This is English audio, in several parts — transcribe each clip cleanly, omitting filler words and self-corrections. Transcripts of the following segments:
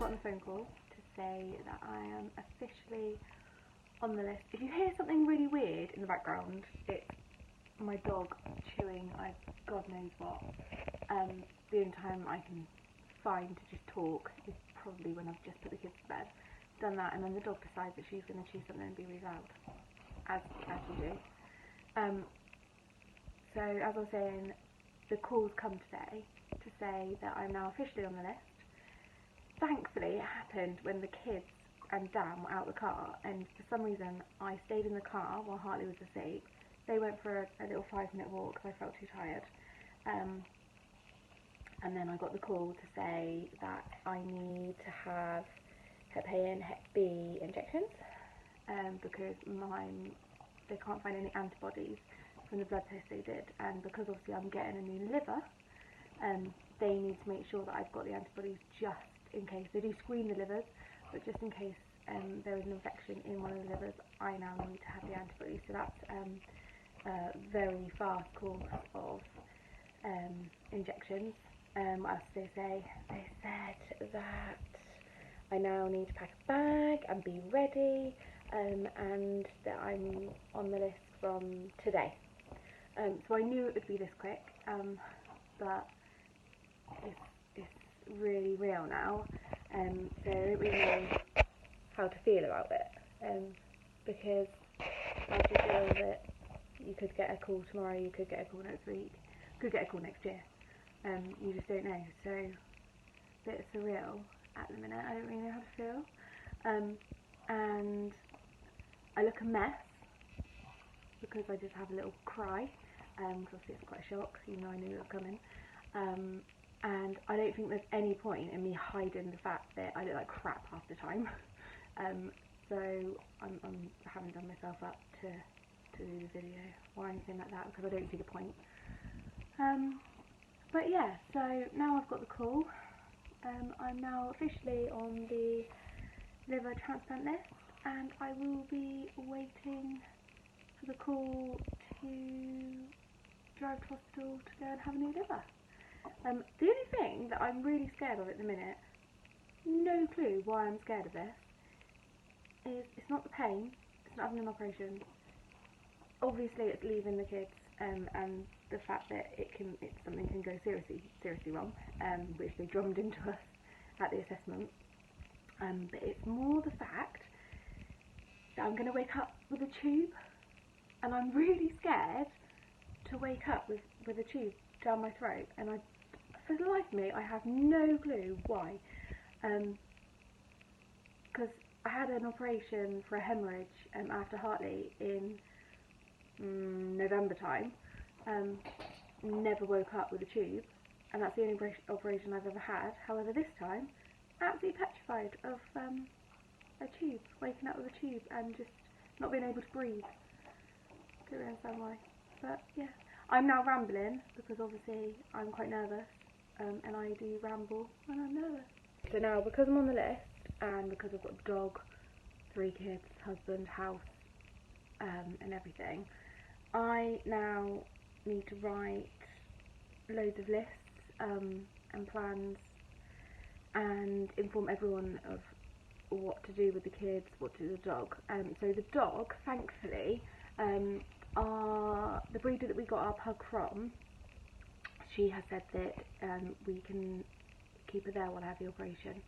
gotten a phone call to say that I am officially on the list. If you hear something really weird in the background, it's my dog chewing God knows what. The only time I can find to just talk is probably when I've just put the kids to bed. Done that, and then the dog decides that she's going to chew something and be really loud, as you do. So as I was saying, the calls come today to say that I'm now officially on the list. Thankfully, it happened when the kids and Dan were out of the car, and for some reason I stayed in the car while Hartley was asleep. They went for a little 5-minute walk because I felt too tired. And then I got the call to say that I need to have Hep A and Hep B injections because they can't find any antibodies from the blood test they did, and because obviously I'm getting a new liver, they need to make sure that I've got the antibodies just in case. They do screen the livers, but just in case there is an infection in one of the livers, I now need to have the antibodies. So that's a very fast course of injections. What else did they say? They said that I now need to pack a bag and be ready, and that I'm on the list from today. So I knew it would be this quick, but it's really real now, so I don't really know how to feel about it, because I just feel that you could get a call tomorrow, you could get a call next week, you could get a call next year, you just don't know. So a bit surreal at the minute. I don't really know how to feel, and I look a mess because I just have a little cry, because obviously it's quite a shock, even though I knew it was coming, and I don't think there's any point in me hiding the fact that I look like crap half the time. So I haven't done myself up to do the video or anything like that because I don't see the point. But yeah, so now I've got the call. I'm now officially on the liver transplant list, and I will be waiting for the call to drive to hospital to go and have a new liver. The only thing that I'm really scared of at the minute, no clue why I'm scared of this, is it's not the pain, it's not having an operation. Obviously it's leaving the kids, and the fact that something can go seriously wrong, which they drummed into us at the assessment. But it's more the fact that I'm going to wake up with a tube, and I'm really scared to wake up with a tube down my throat, and for the life of me, I have no clue why. Because I had an operation for a hemorrhage after Hartley in November time. Never woke up with a tube, and that's the only operation I've ever had. However, this time, absolutely petrified of a tube, waking up with a tube and just not being able to breathe. Don't really understand why, but yeah. I'm now rambling because obviously I'm quite nervous, and I do ramble when I'm nervous. So now, because I'm on the list, and because I've got a dog, 3 kids, husband, house, and everything, I now need to write loads of lists and plans and inform everyone of what to do with the kids, what to do with the dog. So the dog, thankfully, the breeder that we got our pug from, she has said that we can keep her there while I have the operation,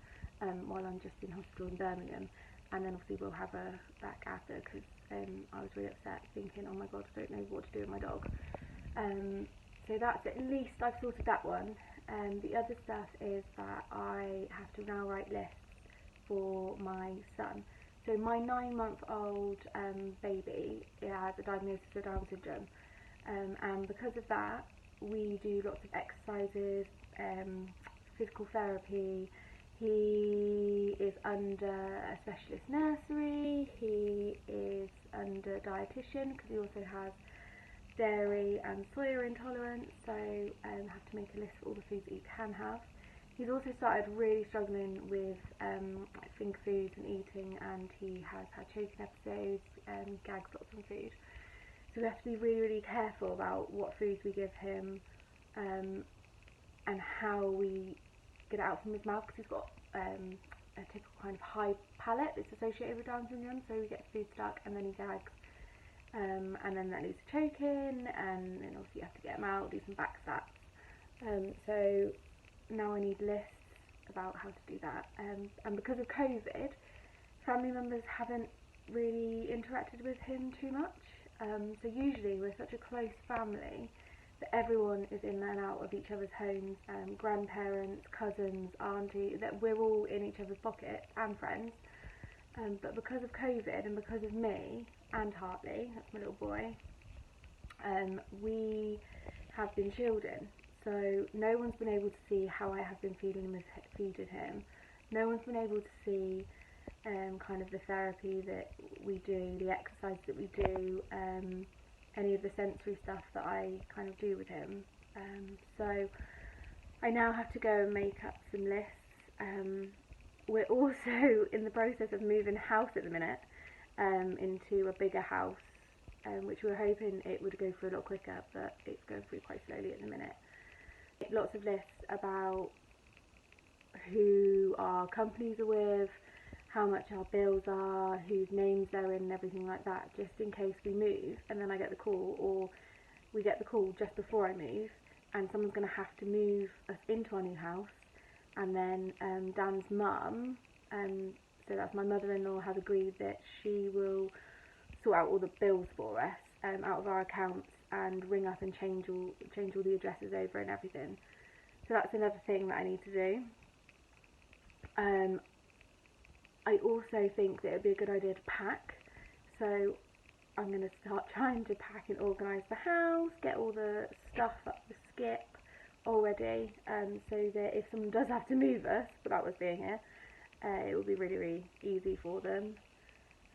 while I'm just in hospital in Birmingham, and then obviously we'll have her back after, because I was really upset thinking, oh my god, I don't know what to do with my dog. So that's, at least I've sorted that one. The other stuff is that I have to now write lists for my son. So my 9-month-old baby has a diagnosis of Down syndrome, and because of that we do lots of exercises, physical therapy. He is under a specialist nursery, he is under a dietitian because he also has dairy and soya intolerance, so have to make a list for all the foods that he can have. He's also started really struggling with finger foods and eating, and he has had choking episodes, gags lots on food. So we have to be really, really careful about what foods we give him, and how we get it out from his mouth, because he's got a typical kind of high palate that's associated with Down syndrome, so he gets food stuck and then he gags, and then that leads to choking, and then obviously you have to get him out, do some back stats. So now I need lists about how to do that, and because of COVID, family members haven't really interacted with him too much, so usually we're such a close family that everyone is in and out of each other's homes, grandparents, cousins, auntie, that we're all in each other's pockets, and friends. But because of COVID and because of me and Hartley, that's my little boy, we have been shielding. So no one's been able to see how I have been feeding him. No one's been able to see kind of the therapy that we do, the exercise that we do, any of the sensory stuff that I kind of do with him. So I now have to go and make up some lists. We're also in the process of moving house at the minute, into a bigger house, which we're hoping it would go through a lot quicker, but it's going through quite slowly at the minute. Lots of lists about who our companies are with, how much our bills are, whose names they're in and everything like that, just in case we move and then I get the call, or we get the call just before I move and someone's going to have to move us into our new house, and then Dan's mum, so that's my mother-in-law, has agreed that she will sort out all the bills for us out of our accounts and ring up and change all the addresses over and everything. So that's another thing that I need to do. I also think that it would be a good idea to pack, so I'm going to start trying to pack and organise the house, get all the stuff up the skip already, so that if someone does have to move us without us being here, it will be really, really easy for them.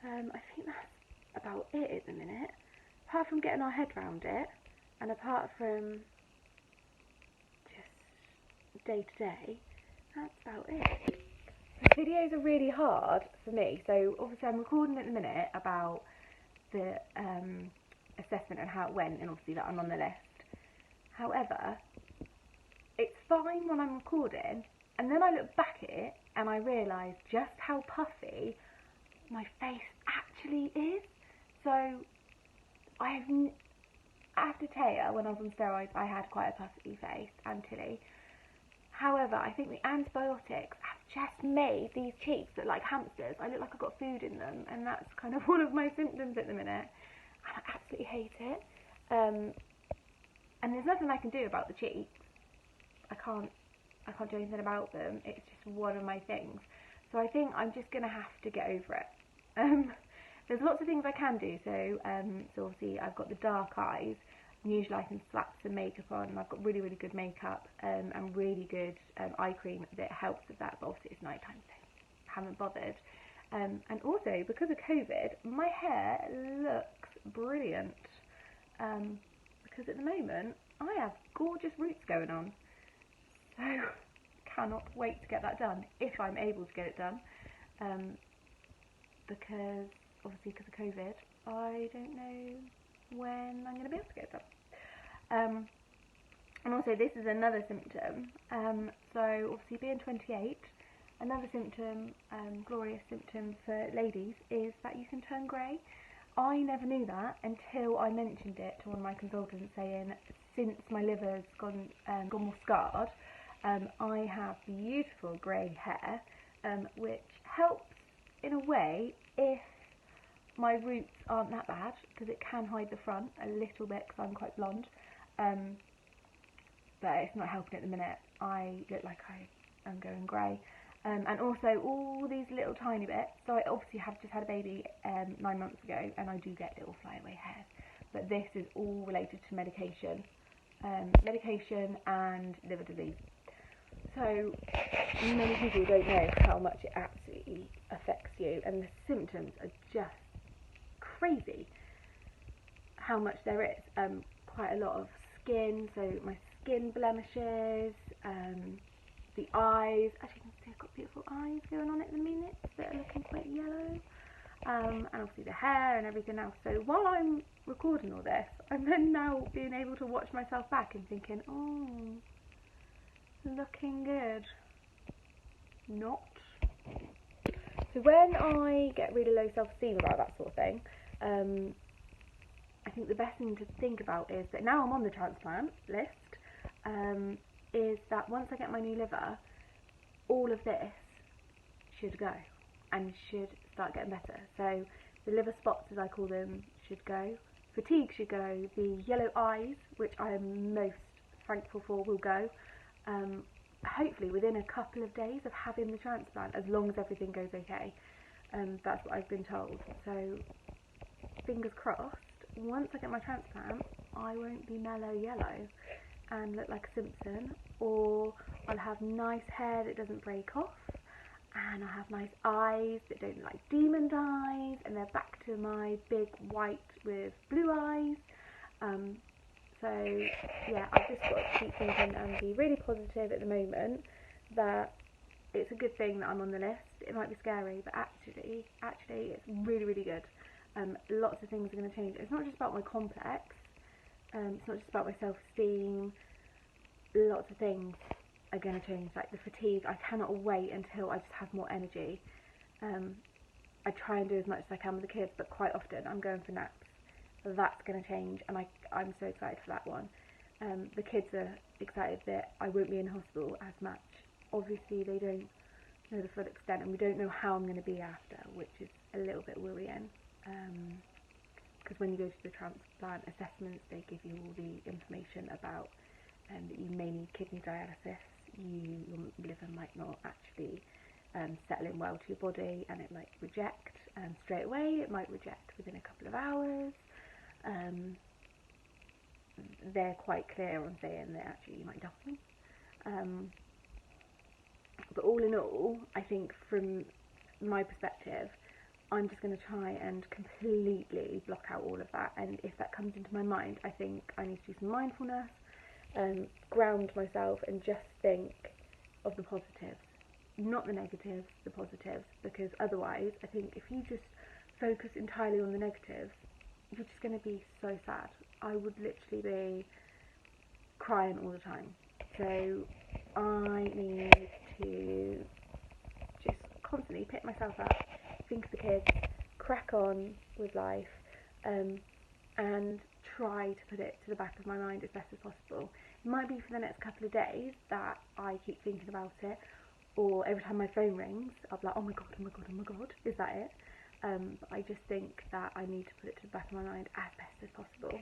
I think that's about it at the minute, apart from getting our head around it, and apart from just day to day, that's about it. Videos are really hard for me, so obviously I'm recording at the minute about the assessment and how it went, and obviously that I'm on the list. However, it's fine when I'm recording, and then I look back at it and I realise just how puffy my face actually is. So I have to tell you, when I was on steroids I had quite a puffy face and tilly. However, I think the antibiotics have just made these cheeks look like hamsters. I look like I've got food in them, and that's kind of one of my symptoms at the minute. And I absolutely hate it. And there's nothing I can do about the cheeks. I can't do anything about them. It's just one of my things. So I think I'm just going to have to get over it. There's lots of things I can do. So obviously I've got the dark eyes. Usually I can slap some makeup on, and I've got really, really good makeup and really good eye cream that helps with that, but obviously it's night time, so I haven't bothered. And also, because of COVID, my hair looks brilliant, because at the moment I have gorgeous roots going on, so cannot wait to get that done, if I'm able to get it done, because obviously because of COVID I don't know when I'm going to be able to get it done. And also this is another symptom, so obviously being 28, another symptom, glorious symptom for ladies, is that you can turn grey. I never knew that until I mentioned it to one of my consultants, saying since my liver's gone more scarred, I have beautiful grey hair, which helps in a way if my roots aren't that bad, because it can hide the front a little bit because I'm quite blonde, but it's not helping at the minute. I look like I am going grey, and also all these little tiny bits. So I obviously have just had a baby 9 months ago, and I do get little flyaway hairs, but this is all related to medication and liver disease. So many people don't know how much it absolutely affects you, and the symptoms are just crazy how much there is. Quite a lot of skin, so my skin blemishes, the eyes, as you can see I've got beautiful eyes going on at the minute that are looking quite yellow, and obviously the hair and everything else. So while I'm recording all this, I'm then now being able to watch myself back and thinking, oh, looking good. Not. So when I get really low self-esteem about that sort of thing, I think the best thing to think about is that now I'm on the transplant list, is that once I get my new liver, all of this should go and should start getting better. So the liver spots, as I call them, should go. Fatigue should go. The yellow eyes, which I am most thankful for, will go. Hopefully within a couple of days of having the transplant, as long as everything goes okay. That's what I've been told. So fingers crossed, once I get my transplant, I won't be mellow yellow and look like a Simpson, or I'll have nice hair that doesn't break off, and I'll have nice eyes that don't look like demon's eyes, and they're back to my big white with blue eyes. So yeah, I've just got to keep thinking and be really positive at the moment that it's a good thing that I'm on the list. It might be scary, but actually it's really, really good. Lots of things are going to change. It's not just about my complex, it's not just about my self-esteem. Lots of things are going to change, like the fatigue. I cannot wait until I just have more energy. I try and do as much as I can with the kids, but quite often I'm going for naps. That's going to change, and I'm so excited for that one. The kids are excited that I won't be in hospital as much. Obviously they don't know the full extent, and we don't know how I'm going to be after, which is a little bit worrying. Because when you go to the transplant assessments, they give you all the information about that you may need kidney dialysis, your liver might not actually settle in well to your body, and it might reject straight away, it might reject within a couple of hours. They're quite clear on saying that actually you might die. But all in all, I think from my perspective, I'm just going to try and completely block out all of that, and if that comes into my mind, I think I need to do some mindfulness, ground myself and just think of the positives, not the negatives, the positives, because otherwise I think if you just focus entirely on the negatives, you're just going to be so sad. I would literally be crying all the time. So I need to just constantly pick myself up, think of the kids, crack on with life, and try to put it to the back of my mind as best as possible. It might be for the next couple of days that I keep thinking about it, or every time my phone rings, I'll be like, oh my god, oh my god, oh my god, is that it? But I just think that I need to put it to the back of my mind as best as possible.